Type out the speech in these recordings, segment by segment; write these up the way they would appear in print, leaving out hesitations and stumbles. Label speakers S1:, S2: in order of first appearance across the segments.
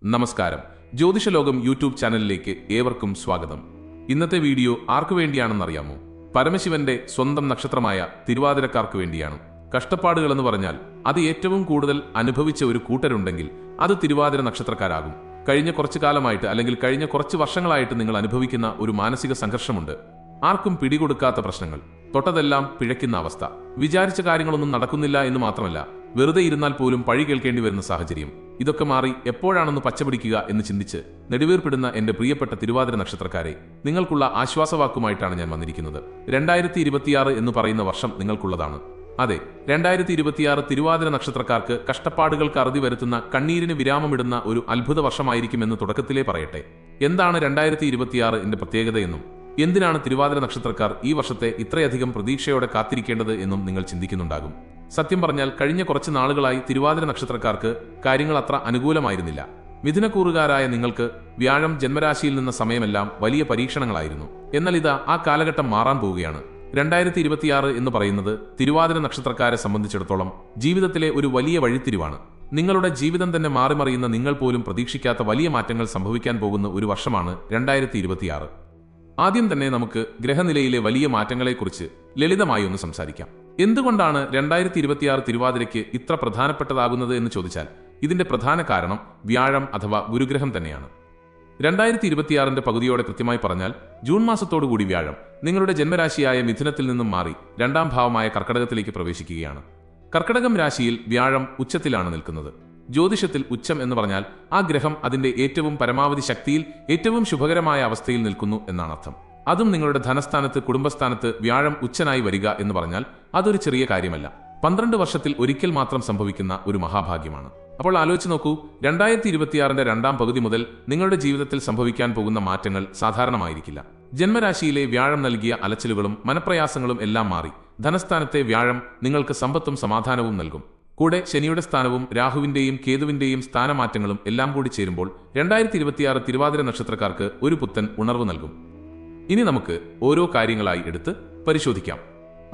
S1: നമസ്കാരം. ജ്യോതിഷലോകം യൂട്യൂബ് ചാനലിലേക്ക് ഏവർക്കും സ്വാഗതം. ഇന്നത്തെ വീഡിയോ ആർക്കു വേണ്ടിയാണെന്നറിയാമോ? പരമശിവന്റെ സ്വന്തം നക്ഷത്രമായ തിരുവാതിരക്കാർക്ക് വേണ്ടിയാണ്. കഷ്ടപ്പാടുകൾ എന്ന് പറഞ്ഞാൽ അത് ഏറ്റവും കൂടുതൽ അനുഭവിച്ച ഒരു കൂട്ടരുണ്ടെങ്കിൽ അത് തിരുവാതിര നക്ഷത്രക്കാരാകും. കഴിഞ്ഞ കുറച്ചു കാലമായിട്ട് അല്ലെങ്കിൽ കഴിഞ്ഞ കുറച്ച് വർഷങ്ങളായിട്ട് നിങ്ങൾ അനുഭവിക്കുന്ന ഒരു മാനസിക സംഘർഷമുണ്ട്. ആർക്കും പിടികൊടുക്കാത്ത പ്രശ്നങ്ങൾ, തൊട്ടതെല്ലാം പിഴയ്ക്കുന്ന അവസ്ഥ, വിചാരിച്ച കാര്യങ്ങളൊന്നും നടക്കുന്നില്ല എന്ന് മാത്രമല്ല, വെറുതെ ഇരുന്നാൽ പോലും പഴി കേൾക്കേണ്ടി വരുന്ന സാഹചര്യം. ഇതൊക്കെ മാറി എപ്പോഴാണെന്ന് പച്ചപിടിക്കുക എന്ന് ചിന്തിച്ച് നെടുവീർപ്പിടുന്ന എന്റെ പ്രിയപ്പെട്ട തിരുവാതിര നക്ഷത്രക്കാരെ, നിങ്ങൾക്കുള്ള ആശ്വാസവാക്കുമായിട്ടാണ് ഞാൻ വന്നിരിക്കുന്നത്. 2026 എന്ന് പറയുന്ന വർഷം നിങ്ങൾക്കുള്ളതാണ്. അതെ, 2026 തിരുവാതിര നക്ഷത്രക്കാർക്ക് കഷ്ടപ്പാടുകൾക്ക് അറുതി വരുത്തുന്ന, കണ്ണീരിന് വിരാമമിടുന്ന ഒരു അത്ഭുത വർഷമായിരിക്കുമെന്ന് തുടക്കത്തിലേ പറയട്ടെ. എന്താണ് 2026 പ്രത്യേകതയെന്നും എന്തിനാണ് തിരുവാതിര നക്ഷത്രക്കാർ ഈ വർഷത്തെ ഇത്രയധികം പ്രതീക്ഷയോടെ കാത്തിരിക്കേണ്ടത് എന്നും നിങ്ങൾ ചിന്തിക്കുന്നുണ്ടാകും. സത്യം പറഞ്ഞാൽ കഴിഞ്ഞ കുറച്ച് നാളുകളായി തിരുവാതിര നക്ഷത്രക്കാർക്ക് കാര്യങ്ങൾ അത്ര അനുകൂലമായിരുന്നില്ല. മിഥുനക്കൂറുകാരായ നിങ്ങൾക്ക് വ്യാഴം ജന്മരാശിയിൽ നിന്ന സമയമെല്ലാം വലിയ പരീക്ഷണങ്ങളായിരുന്നു. എന്നാൽ ഇതാ ആ കാലഘട്ടം മാറാൻ പോവുകയാണ്. 2026 എന്ന് പറയുന്നത് തിരുവാതിര നക്ഷത്രക്കാരെ സംബന്ധിച്ചിടത്തോളം ജീവിതത്തിലെ ഒരു വലിയ വഴിത്തിരിവാണ്. നിങ്ങളുടെ ജീവിതം തന്നെ മാറിമറിയുന്ന, നിങ്ങൾ പോലും പ്രതീക്ഷിക്കാത്ത വലിയ മാറ്റങ്ങൾ സംഭവിക്കാൻ പോകുന്ന ഒരു വർഷമാണ് 2026. ആദ്യം തന്നെ നമുക്ക് ഗ്രഹനിലയിലെ വലിയ മാറ്റങ്ങളെക്കുറിച്ച് ലളിതമായി ഒന്ന് സംസാരിക്കാം. എന്തുകൊണ്ടാണ് 2026 തിരുവാതിരയ്ക്ക് ഇത്ര പ്രധാനപ്പെട്ടതാകുന്നത് എന്ന് ചോദിച്ചാൽ ഇതിന്റെ പ്രധാന കാരണം വ്യാഴം അഥവാ ഗുരുഗ്രഹം തന്നെയാണ്. 2026 പകുതിയോടെ, കൃത്യമായി പറഞ്ഞാൽ ജൂൺ മാസത്തോടുകൂടി വ്യാഴം നിങ്ങളുടെ ജന്മരാശിയായ മിഥുനത്തിൽ നിന്നും മാറി രണ്ടാം ഭാവമായ കർക്കടകത്തിലേക്ക് പ്രവേശിക്കുകയാണ്. കർക്കടകം രാശിയിൽ വ്യാഴം ഉച്ചത്തിലാണ് നിൽക്കുന്നത്. ജ്യോതിഷത്തിൽ ഉച്ചം എന്ന് പറഞ്ഞാൽ ആ ഗ്രഹം അതിന്റെ ഏറ്റവും പരമാവധി ശക്തിയിൽ, ഏറ്റവും ശുഭകരമായ അവസ്ഥയിൽ നിൽക്കുന്നു എന്നാണ് അർത്ഥം. അതും നിങ്ങളുടെ ധനസ്ഥാനത്ത്, കുടുംബസ്ഥാനത്ത് വ്യാഴം ഉച്ചനായി വരിക എന്ന് പറഞ്ഞാൽ അതൊരു ചെറിയ കാര്യമല്ല. 12 വർഷത്തിൽ ഒരിക്കൽ മാത്രം സംഭവിക്കുന്ന ഒരു മഹാഭാഗ്യമാണ്. അപ്പോൾ ആലോചിച്ച് നോക്കൂ, 2026 രണ്ടാം പകുതി മുതൽ നിങ്ങളുടെ ജീവിതത്തിൽ സംഭവിക്കാൻ പോകുന്ന മാറ്റങ്ങൾ സാധാരണമായിരിക്കില്ല. ജന്മരാശിയിലെ വ്യാഴം നൽകിയ അലച്ചിലുകളും മനപ്രയാസങ്ങളും എല്ലാം മാറി ധനസ്ഥാനത്തെ വ്യാഴം നിങ്ങൾക്ക് സമ്പത്തും സമാധാനവും നൽകും. കൂടെ ശനിയുടെ സ്ഥാനവും രാഹുവിന്റെയും കേതുവിന്റെയും സ്ഥാനമാറ്റങ്ങളും എല്ലാം കൂടി ചേരുമ്പോൾ 2026 തിരുവാതിര നക്ഷത്രക്കാർക്ക് ഒരു പുത്തൻ ഉണർവ് നൽകും. ഇനി നമുക്ക് ഓരോ കാര്യങ്ങളായി എടുത്ത് പരിശോധിക്കാം.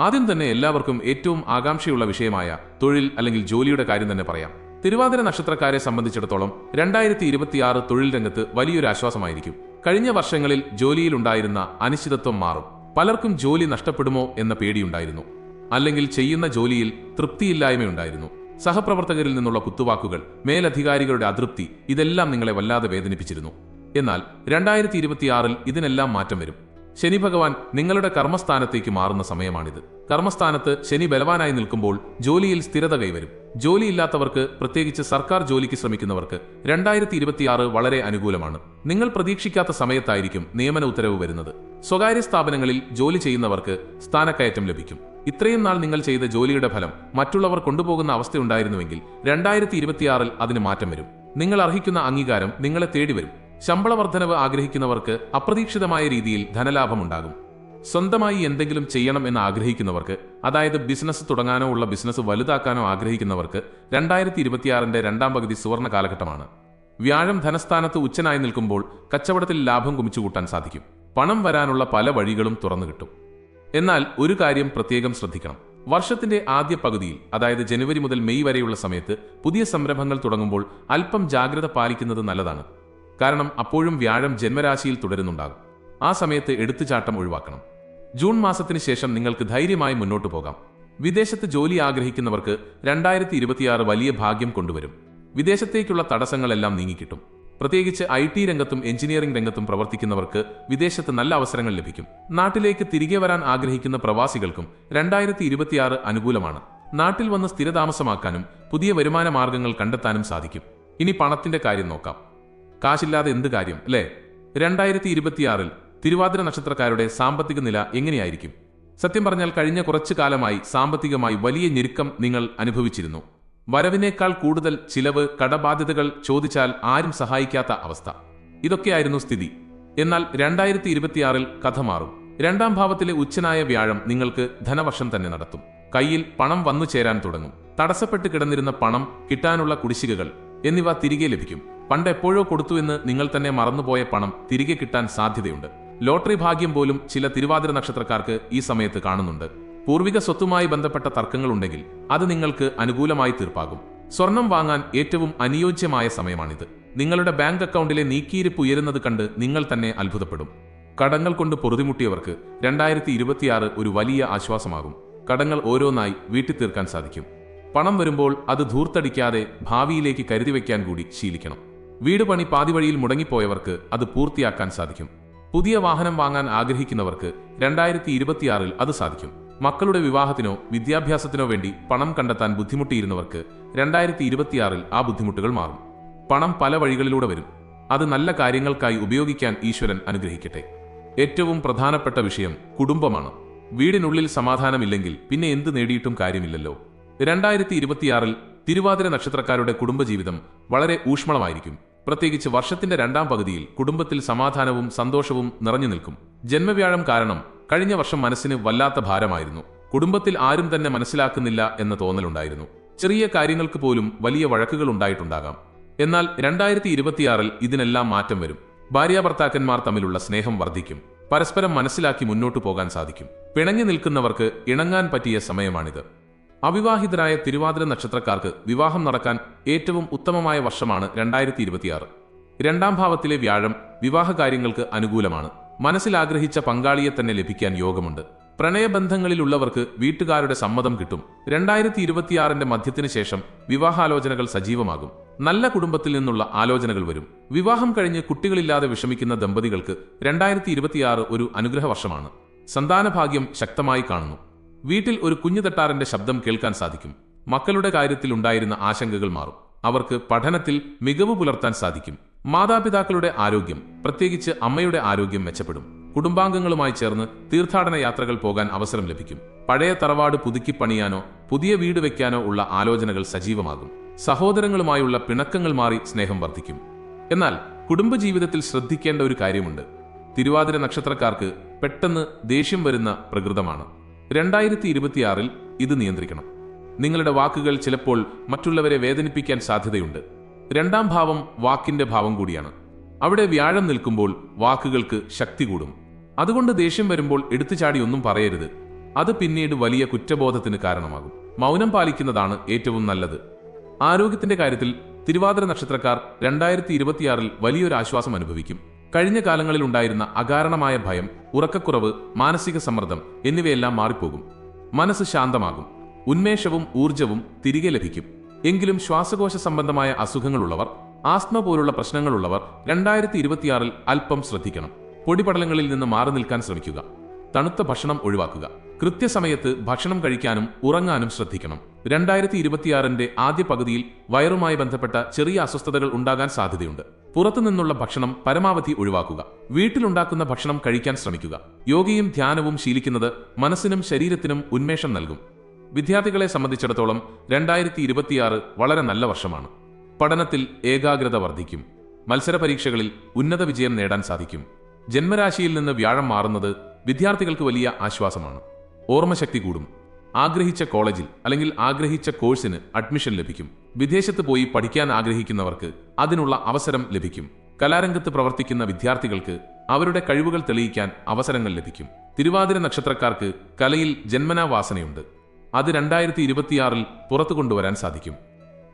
S1: ആദ്യം തന്നെ എല്ലാവർക്കും ഏറ്റവും ആകാംക്ഷയുള്ള വിഷയമായ തൊഴിൽ അല്ലെങ്കിൽ ജോലിയുടെ കാര്യം തന്നെ പറയാം. തിരുവാതിര നക്ഷത്രക്കാരെ സംബന്ധിച്ചിടത്തോളം 2026 തൊഴിൽ രംഗത്ത് വലിയൊരു ആശ്വാസമായിരിക്കും. കഴിഞ്ഞ വർഷങ്ങളിൽ ജോലിയിലുണ്ടായിരുന്ന അനിശ്ചിതത്വം മാറും. പലർക്കും ജോലി നഷ്ടപ്പെടുമോ എന്ന പേടിയുണ്ടായിരുന്നു, അല്ലെങ്കിൽ ചെയ്യുന്ന ജോലിയിൽ തൃപ്തിയില്ലായ്മയുണ്ടായിരുന്നു. സഹപ്രവർത്തകരിൽ നിന്നുള്ള കുത്തുവാക്കുകൾ, മേലധികാരികളുടെ അതൃപ്തി, ഇതെല്ലാം നിങ്ങളെ വല്ലാതെ വേദനിപ്പിച്ചിരുന്നു. എന്നാൽ 2026 ഇതിനെല്ലാം മാറ്റം വരും. ശനി ഭഗവാൻ നിങ്ങളുടെ കർമ്മസ്ഥാനത്തേക്ക് മാറുന്ന സമയമാണിത്. കർമ്മസ്ഥാനത്ത് ശനി ബലവാനായി നിൽക്കുമ്പോൾ ജോലിയിൽ സ്ഥിരത കൈവരും. ജോലിയില്ലാത്തവർക്ക്, പ്രത്യേകിച്ച് സർക്കാർ ജോലിക്ക് ശ്രമിക്കുന്നവർക്ക് 2026 വളരെ അനുകൂലമാണ്. നിങ്ങൾ പ്രതീക്ഷിക്കാത്ത സമയത്തായിരിക്കും നിയമന ഉത്തരവ് വരുന്നത്. സ്വകാര്യ സ്ഥാപനങ്ങളിൽ ജോലി ചെയ്യുന്നവർക്ക് സ്ഥാനക്കയറ്റം ലഭിക്കും. ഇത്രയും നാൾ നിങ്ങൾ ചെയ്ത ജോലിയുടെ ഫലം മറ്റുള്ളവർ കൊണ്ടുപോകുന്ന അവസ്ഥയുണ്ടായിരുന്നുവെങ്കിൽ 2026 അതിന് മാറ്റം വരും. നിങ്ങൾ അർഹിക്കുന്ന അംഗീകാരം നിങ്ങളെ തേടി വരും. ശമ്പള വർധനവ് ആഗ്രഹിക്കുന്നവർക്ക് അപ്രതീക്ഷിതമായ രീതിയിൽ ധനലാഭമുണ്ടാകും. സ്വന്തമായി എന്തെങ്കിലും ചെയ്യണം എന്ന് ആഗ്രഹിക്കുന്നവർക്ക്, അതായത് ബിസിനസ് തുടങ്ങാനോ ഉള്ള ബിസിനസ് വലുതാക്കാനോ ആഗ്രഹിക്കുന്നവർക്ക് 2026 രണ്ടാം പകുതി സുവർണ കാലഘട്ടമാണ്. വ്യാഴം ധനസ്ഥാനത്ത് ഉച്ചനായി നിൽക്കുമ്പോൾ കച്ചവടത്തിൽ ലാഭം കുമിച്ചുകൂട്ടാൻ സാധിക്കും. പണം വരാനുള്ള പല വഴികളും തുറന്നു കിട്ടും. എന്നാൽ ഒരു കാര്യം പ്രത്യേകം ശ്രദ്ധിക്കണം. വർഷത്തിന്റെ ആദ്യ പകുതിയിൽ, അതായത് ജനുവരി മുതൽ മെയ് വരെയുള്ള സമയത്ത് പുതിയ സംരംഭങ്ങൾ തുടങ്ങുമ്പോൾ അല്പം ജാഗ്രത പാലിക്കുന്നത് നല്ലതാണ്. കാരണം അപ്പോഴും വ്യാഴം ജന്മരാശിയിൽ തുടരുന്നുണ്ടാകും. ആ സമയത്ത് എടുത്തുചാട്ടം ഒഴിവാക്കണം. ജൂൺ മാസത്തിന് ശേഷം നിങ്ങൾക്ക് ധൈര്യമായി മുന്നോട്ടു പോകാം. വിദേശത്ത് ജോലി ആഗ്രഹിക്കുന്നവർക്ക് 2026 വലിയ ഭാഗ്യം കൊണ്ടുവരും. വിദേശത്തേക്കുള്ള തടസ്സങ്ങളെല്ലാം നീങ്ങിക്കിട്ടും. പ്രത്യേകിച്ച് IT രംഗത്തും എഞ്ചിനീയറിംഗ് രംഗത്തും പ്രവർത്തിക്കുന്നവർക്ക് വിദേശത്ത് നല്ല അവസരങ്ങൾ ലഭിക്കും. നാട്ടിലേക്ക് തിരികെ വരാൻ ആഗ്രഹിക്കുന്ന പ്രവാസികൾക്കും 2026 അനുകൂലമാണ്. നാട്ടിൽ വന്ന് സ്ഥിരതാമസമാക്കാനും പുതിയ വരുമാന മാർഗങ്ങൾ കണ്ടെത്താനും സാധിക്കും. ഇനി പണത്തിന്റെ കാര്യം നോക്കാം. കാശില്ലാതെ എന്ത് കാര്യം, അല്ലേ? 2026 തിരുവാതിര നക്ഷത്രക്കാരുടെ സാമ്പത്തിക നില എങ്ങനെയായിരിക്കും? സത്യം പറഞ്ഞാൽ കഴിഞ്ഞ കുറച്ചു കാലമായി സാമ്പത്തികമായി വലിയ ഞെരുക്കം നിങ്ങൾ അനുഭവിച്ചിരുന്നു. വരവിനേക്കാൾ കൂടുതൽ ചിലവ്, കടബാധ്യതകൾ, ചോദിച്ചാൽ ആരും സഹായിക്കാത്ത അവസ്ഥ, ഇതൊക്കെയായിരുന്നു സ്ഥിതി. എന്നാൽ 2026 കഥ മാറും. രണ്ടാം ഭാവത്തിലെ ഉച്ചനായ വ്യാഴം നിങ്ങൾക്ക് ധനവർഷം തന്നെ നടത്തും. കയ്യിൽ പണം വന്നു ചേരാൻ തുടങ്ങും. തടസ്സപ്പെട്ട് കിടന്നിരുന്ന പണം, കിട്ടാനുള്ള കുടിശ്ശികകൾ എന്നിവ തിരികെ ലഭിക്കും. പണ്ട് എപ്പോഴോ കൊടുത്തുവെന്ന് നിങ്ങൾ തന്നെ മറന്നുപോയ പണം തിരികെ കിട്ടാൻ സാധ്യതയുണ്ട്. ലോട്ടറി ഭാഗ്യം പോലും ചില തിരുവാതിര നക്ഷത്രക്കാർക്ക് ഈ സമയത്ത് കാണുന്നുണ്ട്. പൂർവിക സ്വത്തുമായി ബന്ധപ്പെട്ട തർക്കങ്ങളുണ്ടെങ്കിൽ അത് നിങ്ങൾക്ക് അനുകൂലമായി തീർപ്പാകും. സ്വർണം വാങ്ങാൻ ഏറ്റവും അനുയോജ്യമായ സമയമാണിത്. നിങ്ങളുടെ ബാങ്ക് അക്കൗണ്ടിലെ നീക്കിയിരിപ്പ് ഉയരുന്നത് കണ്ട് നിങ്ങൾ തന്നെ അത്ഭുതപ്പെടും. കടങ്ങൾ കൊണ്ട് പൊറുതിമുട്ടിയവർക്ക് 2026 ഒരു വലിയ ആശ്വാസമാകും. കടങ്ങൾ ഓരോന്നായി വീട്ടി തീർക്കാൻ സാധിക്കും. പണം വരുമ്പോൾ അത് ധൂർത്തടിക്കാതെ ഭാവിയിലേക്ക് കരുതി വയ്ക്കാൻ കൂടി ശീലിക്കണം. വീട് പണി പാതിവഴിയിൽ മുടങ്ങിപ്പോയവർക്ക് അത് പൂർത്തിയാക്കാൻ സാധിക്കും. പുതിയ വാഹനം വാങ്ങാൻ ആഗ്രഹിക്കുന്നവർക്ക് 2026 അത് സാധിക്കും. മക്കളുടെ വിവാഹത്തിനോ വിദ്യാഭ്യാസത്തിനോ വേണ്ടി പണം കണ്ടെത്താൻ ബുദ്ധിമുട്ടിയിരുന്നവർക്ക് 2026 ആ ബുദ്ധിമുട്ടുകൾ മാറും. പണം പല വഴികളിലൂടെ വരും. അത് നല്ല കാര്യങ്ങൾക്കായി ഉപയോഗിക്കാൻ ഈശ്വരൻ അനുഗ്രഹിക്കട്ടെ. ഏറ്റവും പ്രധാനപ്പെട്ട വിഷയം കുടുംബമാണ്. വീടിനുള്ളിൽ സമാധാനമില്ലെങ്കിൽ പിന്നെ എന്ത് നേടിയിട്ടും കാര്യമില്ലല്ലോ. 2026 തിരുവാതിര നക്ഷത്രക്കാരുടെ കുടുംബജീവിതം വളരെ ഊഷ്മളമായിരിക്കും. പ്രത്യേകിച്ച് വർഷത്തിന്റെ രണ്ടാം പകുതിയിൽ കുടുംബത്തിൽ സമാധാനവും സന്തോഷവും നിറഞ്ഞു നിൽക്കും. ജന്മവ്യാഴം കാരണം കഴിഞ്ഞ വർഷം മനസ്സിന് വല്ലാത്ത ഭാരമായിരുന്നു. കുടുംബത്തിൽ ആരും തന്നെ മനസ്സിലാക്കുന്നില്ല എന്ന തോന്നലുണ്ടായിരുന്നു. ചെറിയ കാര്യങ്ങൾക്ക് പോലും വലിയ വഴക്കുകൾ ഉണ്ടായിട്ടുണ്ടാകാം. എന്നാൽ 2026 ഇതിനെല്ലാം മാറ്റം വരും. ഭാര്യാഭർത്താക്കന്മാർ തമ്മിലുള്ള സ്നേഹം വർദ്ധിക്കും. പരസ്പരം മനസ്സിലാക്കി മുന്നോട്ടു പോകാൻ സാധിക്കും. പിണങ്ങി നിൽക്കുന്നവർക്ക് ഇണങ്ങാൻ പറ്റിയ സമയമാണിത്. അവിവാഹിതരായ തിരുവാതിര നക്ഷത്രക്കാർക്ക് വിവാഹം നടക്കാൻ ഏറ്റവും ഉത്തമമായ വർഷമാണ് 2026. രണ്ടാം ഭാവത്തിലെ വ്യാഴം വിവാഹകാര്യങ്ങൾക്ക് അനുകൂലമാണ്. മനസ്സിൽ ആഗ്രഹിച്ച പങ്കാളിയെ തന്നെ ലഭിക്കാൻ യോഗമുണ്ട്. പ്രണയബന്ധങ്ങളിലുള്ളവർക്ക് വീട്ടുകാരുടെ സമ്മതം കിട്ടും. 2026 മധ്യത്തിന് ശേഷം വിവാഹാലോചനകൾ സജീവമാകും. നല്ല കുടുംബത്തിൽ നിന്നുള്ള ആലോചനകൾ വരും. വിവാഹം കഴിഞ്ഞ് കുട്ടികളില്ലാതെ വിഷമിക്കുന്ന ദമ്പതികൾക്ക് 2026 ഒരു അനുഗ്രഹ വർഷമാണ്. സന്താനഭാഗ്യം ശക്തമായി കാണുന്നു. വീട്ടിൽ ഒരു കുഞ്ഞു തട്ടാറിന്റെ ശബ്ദം കേൾക്കാൻ സാധിക്കും. മക്കളുടെ കാര്യത്തിൽ ഉണ്ടായിരുന്ന ആശങ്കകൾ മാറും. അവർക്ക് പഠനത്തിൽ മികവ് പുലർത്താൻ സാധിക്കും. മാതാപിതാക്കളുടെ ആരോഗ്യം, പ്രത്യേകിച്ച് അമ്മയുടെ ആരോഗ്യം മെച്ചപ്പെടും. കുടുംബാംഗങ്ങളുമായി ചേർന്ന് തീർത്ഥാടന യാത്രകൾ പോകാൻ അവസരം ലഭിക്കും. പഴയ തറവാട് പുതുക്കി പണിയാനോ പുതിയ വീട് വെക്കാനോ ഉള്ള ആലോചനകൾ സജീവമാകും. സഹോദരങ്ങളുമായുള്ള പിണക്കങ്ങൾ മാറി സ്നേഹം വർദ്ധിക്കും. എന്നാൽ കുടുംബജീവിതത്തിൽ ശ്രദ്ധിക്കേണ്ട ഒരു കാര്യമുണ്ട്. തിരുവാതിര നക്ഷത്രക്കാർക്ക് പെട്ടെന്ന് ദേഷ്യം വരുന്ന പ്രകൃതമാണ്. 2026 ഇത് നിയന്ത്രിക്കണം. നിങ്ങളുടെ വാക്കുകൾ ചിലപ്പോൾ മറ്റുള്ളവരെ വേദനിപ്പിക്കാൻ സാധ്യതയുണ്ട്. രണ്ടാം ഭാവം വാക്കിന്റെ ഭാവം കൂടിയാണ്. അവിടെ വ്യാഴം നിൽക്കുമ്പോൾ വാക്കുകൾക്ക് ശക്തി കൂടും. അതുകൊണ്ട് ദേഷ്യം വരുമ്പോൾ എടുത്തുചാടി ഒന്നും പറയരുത്. അത് പിന്നീട് വലിയ കുറ്റബോധത്തിന് കാരണമാകും. മൗനം പാലിക്കുന്നതാണ് ഏറ്റവും നല്ലത്. ആരോഗ്യത്തിന്റെ കാര്യത്തിൽ തിരുവാതിര നക്ഷത്രക്കാർ 2026 വലിയൊരു ആശ്വാസം അനുഭവിക്കും. കഴിഞ്ഞ കാലങ്ങളിൽ ഉണ്ടായിരുന്ന അകാരണമായ ഭയം, ഉറക്കക്കുറവ്, മാനസിക സമ്മർദ്ദം എന്നിവയെല്ലാം മാറിപ്പോകും. മനസ്സ് ശാന്തമാകും. ഉന്മേഷവും ഊർജവും തിരികെ ലഭിക്കും. എങ്കിലും ശ്വാസകോശ സംബന്ധമായ അസുഖങ്ങളുള്ളവർ, ആസ്മ പോലുള്ള പ്രശ്നങ്ങളുള്ളവർ 2026 അല്പം ശ്രദ്ധിക്കണം. പൊടിപടലങ്ങളിൽ നിന്ന് മാറി നിൽക്കാൻ ശ്രമിക്കുക. തണുത്ത ഭക്ഷണം ഒഴിവാക്കുക. കൃത്യസമയത്ത് ഭക്ഷണം കഴിക്കാനും ഉറങ്ങാനും ശ്രദ്ധിക്കണം. 2026 ആദ്യ പകുതിയിൽ വയറുമായി ബന്ധപ്പെട്ട ചെറിയ അസ്വസ്ഥതകൾ ഉണ്ടാകാൻ സാധ്യതയുണ്ട്. പുറത്തുനിന്നുള്ള ഭക്ഷണം പരമാവധി ഒഴിവാക്കുക. വീട്ടിലുണ്ടാക്കുന്ന ഭക്ഷണം കഴിക്കാൻ ശ്രമിക്കുക. യോഗയും ധ്യാനവും ശീലിക്കുന്നത് മനസ്സിനും ശരീരത്തിനും ഉന്മേഷം നൽകും. വിദ്യാർത്ഥികളെ സംബന്ധിച്ചിടത്തോളം 2026 വളരെ നല്ല വർഷമാണ്. പഠനത്തിൽ ഏകാഗ്രത വർദ്ധിക്കും. മത്സര പരീക്ഷകളിൽ ഉന്നത വിജയം നേടാൻ സാധിക്കും. ജന്മരാശിയിൽ നിന്ന് വ്യാഴം മാറുന്നത് വിദ്യാർത്ഥികൾക്ക് വലിയ ആശ്വാസമാണ്. ഓർമ്മശക്തി കൂടും. ആഗ്രഹിച്ച കോളേജിൽ അല്ലെങ്കിൽ ആഗ്രഹിച്ച കോഴ്സിന് അഡ്മിഷൻ ലഭിക്കും. വിദേശത്ത് പോയി പഠിക്കാൻ ആഗ്രഹിക്കുന്നവർക്ക് അതിനുള്ള അവസരം ലഭിക്കും. കലാരംഗത്ത് പ്രവർത്തിക്കുന്ന വിദ്യാർത്ഥികൾക്ക് അവരുടെ കഴിവുകൾ തെളിയിക്കാൻ അവസരങ്ങൾ ലഭിക്കും. തിരുവാതിര നക്ഷത്രക്കാർക്ക് കലയിൽ ജന്മനാ വാസനയുണ്ട്. അത് 2026 പുറത്തു കൊണ്ടുവരാൻ സാധിക്കും.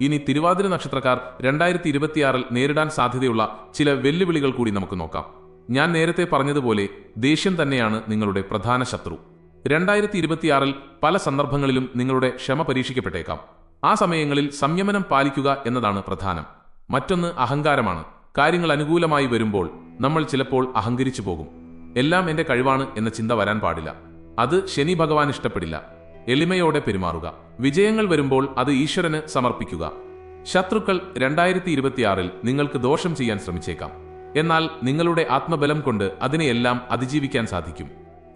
S1: ഇനി തിരുവാതിര നക്ഷത്രക്കാർ 2026 നേരിടാൻ സാധ്യതയുള്ള ചില വെല്ലുവിളികൾ കൂടി നമുക്ക് നോക്കാം. ഞാൻ നേരത്തെ പറഞ്ഞതുപോലെ ദേഷ്യം തന്നെയാണ് നിങ്ങളുടെ പ്രധാന ശത്രു. 2026 പല സന്ദർഭങ്ങളിലും നിങ്ങളുടെ ക്ഷമ പരീക്ഷിക്കപ്പെട്ടേക്കാം. ആ സമയങ്ങളിൽ സംയമനം പാലിക്കുക എന്നതാണ് പ്രധാനം. മറ്റൊന്ന് അഹങ്കാരമാണ്. കാര്യങ്ങൾ അനുകൂലമായി വരുമ്പോൾ നമ്മൾ ചിലപ്പോൾ അഹങ്കരിച്ചു പോകും. എല്ലാം എന്റെ കഴിവാണ് എന്ന ചിന്ത വരാൻ പാടില്ല. അത് ശനി ഭഗവാൻ ഇഷ്ടപ്പെടില്ല. എളിമയോടെ പെരുമാറുക. വിജയങ്ങൾ വരുമ്പോൾ അത് ഈശ്വരന് സമർപ്പിക്കുക. ശത്രുക്കൾ 2026 നിങ്ങൾക്ക് ദോഷം ചെയ്യാൻ ശ്രമിച്ചേക്കാം. എന്നാൽ നിങ്ങളുടെ ആത്മബലം കൊണ്ട് അതിനെയെല്ലാം അതിജീവിക്കാൻ സാധിക്കും.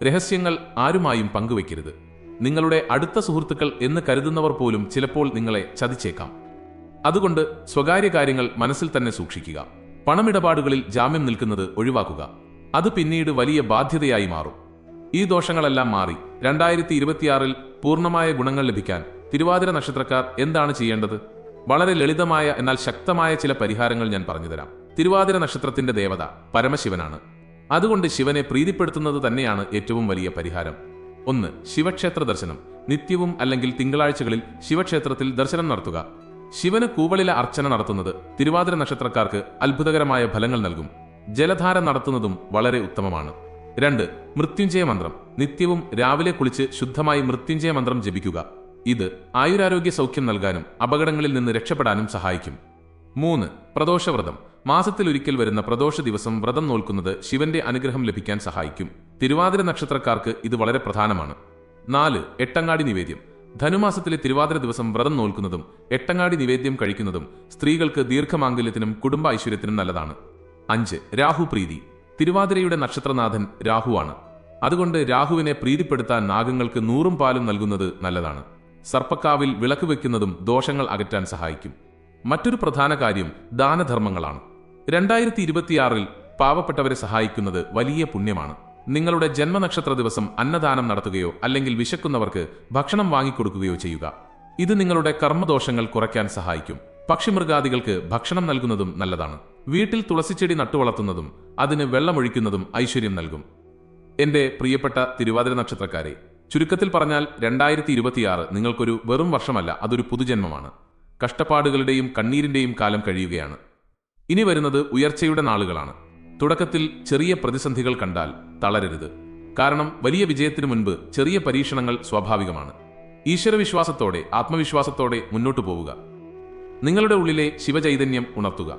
S1: രഹസ്യങ്ങൾ ആരുമായും പങ്കുവെക്കരുത്. നിങ്ങളുടെ അടുത്ത സുഹൃത്തുക്കൾ എന്ന് കരുതുന്നവർ പോലും ചിലപ്പോൾ നിങ്ങളെ ചതിച്ചേക്കാം. അതുകൊണ്ട് സ്വകാര്യ കാര്യങ്ങൾ മനസ്സിൽ തന്നെ സൂക്ഷിക്കുക. പണമിടപാടുകളിൽ ജാമ്യം നിൽക്കുന്നത് ഒഴിവാക്കുക. അത് പിന്നീട് വലിയ ബാധ്യതയായി മാറും. ഈ ദോഷങ്ങളെല്ലാം മാറി 2026 പൂർണ്ണമായ ഗുണങ്ങൾ ലഭിക്കാൻ തിരുവാതിര നക്ഷത്രക്കാർ എന്താണ് ചെയ്യേണ്ടത്? വളരെ ലളിതമായ എന്നാൽ ശക്തമായ ചില പരിഹാരങ്ങൾ ഞാൻ പറഞ്ഞുതരാം. തിരുവാതിര നക്ഷത്രത്തിന്റെ ദേവത പരമശിവനാണ്. അതുകൊണ്ട് ശിവനെ പ്രീതിപ്പെടുത്തുന്നത് തന്നെയാണ് ഏറ്റവും വലിയ പരിഹാരം. 1. ശിവക്ഷേത്ര ദർശനം. നിത്യവും അല്ലെങ്കിൽ തിങ്കളാഴ്ചകളിൽ ശിവക്ഷേത്രത്തിൽ ദർശനം നടത്തുക. ശിവന് കൂവളില അർച്ചന നടത്തുന്നത് തിരുവാതിര നക്ഷത്രക്കാർക്ക് അത്ഭുതകരമായ ഫലങ്ങൾ നൽകും. ജലധാര നടത്തുന്നതും വളരെ ഉത്തമമാണ്. 2. മൃത്യുഞ്ജയ മന്ത്രം. നിത്യവും രാവിലെ കുളിച്ച് ശുദ്ധമായി മൃത്യുഞ്ജയ മന്ത്രം ജപിക്കുക. ഇത് ആയുരാരോഗ്യ സൗഖ്യം നൽകാനും അപകടങ്ങളിൽ നിന്ന് രക്ഷപ്പെടാനും സഹായിക്കും. 3. പ്രദോഷവ്രതം. മാസത്തിലൊരിക്കൽ വരുന്ന പ്രദോഷ ദിവസം വ്രതം നോൽക്കുന്നത് ശിവന്റെ അനുഗ്രഹം ലഭിക്കാൻ സഹായിക്കും. തിരുവാതിര നക്ഷത്രക്കാർക്ക് ഇത് വളരെ പ്രധാനമാണ്. 4. എട്ടങ്ങാടി നിവേദ്യം. ധനുമാസത്തിലെ തിരുവാതിര ദിവസം വ്രതം നോൽക്കുന്നതും എട്ടങ്ങാടി നിവേദ്യം കഴിക്കുന്നതും സ്ത്രീകൾക്ക് ദീർഘമാംഗല്യത്തിനും കുടുംബ ഐശ്വര്യത്തിനും നല്ലതാണ്. 5. രാഹുപ്രീതി. തിരുവാതിരയുടെ നക്ഷത്രനാഥൻ രാഹുവാണ്. അതുകൊണ്ട് രാഹുവിനെ പ്രീതിപ്പെടുത്താൻ നാഗങ്ങൾക്ക് 100 പാലും നൽകുന്നത് നല്ലതാണ്. സർപ്പക്കാവിൽ വിളക്ക് വയ്ക്കുന്നതും ദോഷങ്ങൾ അകറ്റാൻ സഹായിക്കും. മറ്റൊരു പ്രധാന കാര്യം ദാനധർമ്മങ്ങളാണ്. 2026 പാവപ്പെട്ടവരെ സഹായിക്കുന്നത് വലിയ പുണ്യമാണ്. നിങ്ങളുടെ ജന്മനക്ഷത്ര ദിവസം അന്നദാനം നടത്തുകയോ അല്ലെങ്കിൽ വിശക്കുന്നവർക്ക് ഭക്ഷണം വാങ്ങിക്കൊടുക്കുകയോ ചെയ്യുക. ഇത് നിങ്ങളുടെ കർമ്മദോഷങ്ങൾ കുറയ്ക്കാൻ സഹായിക്കും. പക്ഷിമൃഗാദികൾക്ക് ഭക്ഷണം നൽകുന്നതും നല്ലതാണ്. വീട്ടിൽ തുളസിച്ചെടി നട്ടുവളർത്തുന്നതും അതിന് വെള്ളമൊഴിക്കുന്നതും ഐശ്വര്യം നൽകും. എന്റെ പ്രിയപ്പെട്ട തിരുവാതിര നക്ഷത്രക്കാരെ, ചുരുക്കത്തിൽ പറഞ്ഞാൽ 2026 നിങ്ങൾക്കൊരു വെറും വർഷമല്ല, അതൊരു പുതുജന്മമാണ്. കഷ്ടപ്പാടുകളുടെയും കണ്ണീരിന്റെയും കാലം കഴിയുകയാണ്. ഇനി വരുന്നത് ഉയർച്ചയുടെ നാളുകളാണ്. തുടക്കത്തിൽ ചെറിയ പ്രതിസന്ധികൾ കണ്ടാൽ തളരരുത്. കാരണം വലിയ വിജയത്തിനു മുൻപ് ചെറിയ പരീക്ഷണങ്ങൾ സ്വാഭാവികമാണ്. ഈശ്വരവിശ്വാസത്തോടെ ആത്മവിശ്വാസത്തോടെ മുന്നോട്ടു പോവുക. നിങ്ങളുടെ ഉള്ളിലെ ശിവചൈതന്യം ഉണർത്തുക.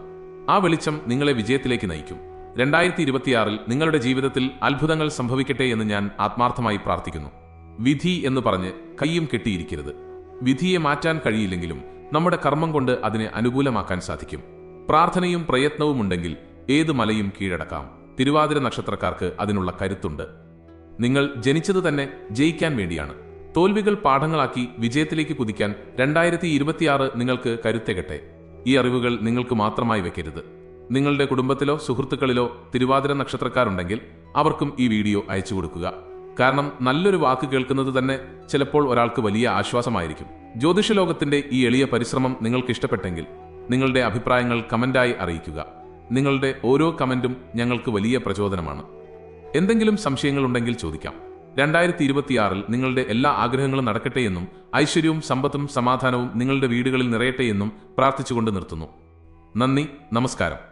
S1: ആ വെളിച്ചം നിങ്ങളെ വിജയത്തിലേക്ക് നയിക്കും. 2026 നിങ്ങളുടെ ജീവിതത്തിൽ അത്ഭുതങ്ങൾ സംഭവിക്കട്ടെ എന്ന് ഞാൻ ആത്മാർത്ഥമായി പ്രാർത്ഥിക്കുന്നു. വിധി എന്ന് പറഞ്ഞ് കൈയും കെട്ടിയിരിക്കരുത്. വിധിയെ മാറ്റാൻ കഴിയില്ലെങ്കിലും നമ്മുടെ കർമ്മം കൊണ്ട് അതിനെ അനുകൂലമാക്കാൻ സാധിക്കും. പ്രാർത്ഥനയും പ്രയത്നവും ഉണ്ടെങ്കിൽ ഏത് മലയും കീഴടക്കാം. തിരുവാതിര നക്ഷത്രക്കാർക്ക് അതിനുള്ള കരുത്തുണ്ട്. നിങ്ങൾ ജനിച്ചത് തന്നെ ജയിക്കാൻ വേണ്ടിയാണ്. തോൽവികൾ പാഠങ്ങളാക്കി വിജയത്തിലേക്ക് കുതിക്കാൻ 2026 നിങ്ങൾക്ക് കരുത്തേകട്ടെ. ഈ അറിവുകൾ നിങ്ങൾക്ക് മാത്രമായി വെക്കരുത്. നിങ്ങളുടെ കുടുംബത്തിലോ സുഹൃത്തുക്കളിലോ തിരുവാതിര നക്ഷത്രക്കാരുണ്ടെങ്കിൽ അവർക്കും ഈ വീഡിയോ അയച്ചു കൊടുക്കുക. കാരണം നല്ലൊരു വാക്ക് കേൾക്കുന്നത് തന്നെ ചിലപ്പോൾ ഒരാൾക്ക് വലിയ ആശ്വാസമായിരിക്കും. ജ്യോതിഷ ലോകത്തിന്റെ ഈ എളിയ പരിശ്രമം നിങ്ങൾക്ക് ഇഷ്ടപ്പെട്ടെങ്കിൽ നിങ്ങളുടെ അഭിപ്രായങ്ങൾ കമന്റായി അറിയിക്കുക. നിങ്ങളുടെ ഓരോ കമന്റും ഞങ്ങൾക്ക് വലിയ പ്രചോദനമാണ്. എന്തെങ്കിലും സംശയങ്ങളുണ്ടെങ്കിൽ ചോദിക്കാം. 2026 നിങ്ങളുടെ എല്ലാ ആഗ്രഹങ്ങളും നടക്കട്ടെയെന്നും ഐശ്വര്യവും സമ്പത്തും സമാധാനവും നിങ്ങളുടെ വീടുകളിൽ നിറയട്ടെയെന്നും പ്രാർത്ഥിച്ചുകൊണ്ട് നിർത്തുന്നു. നന്ദി, നമസ്കാരം.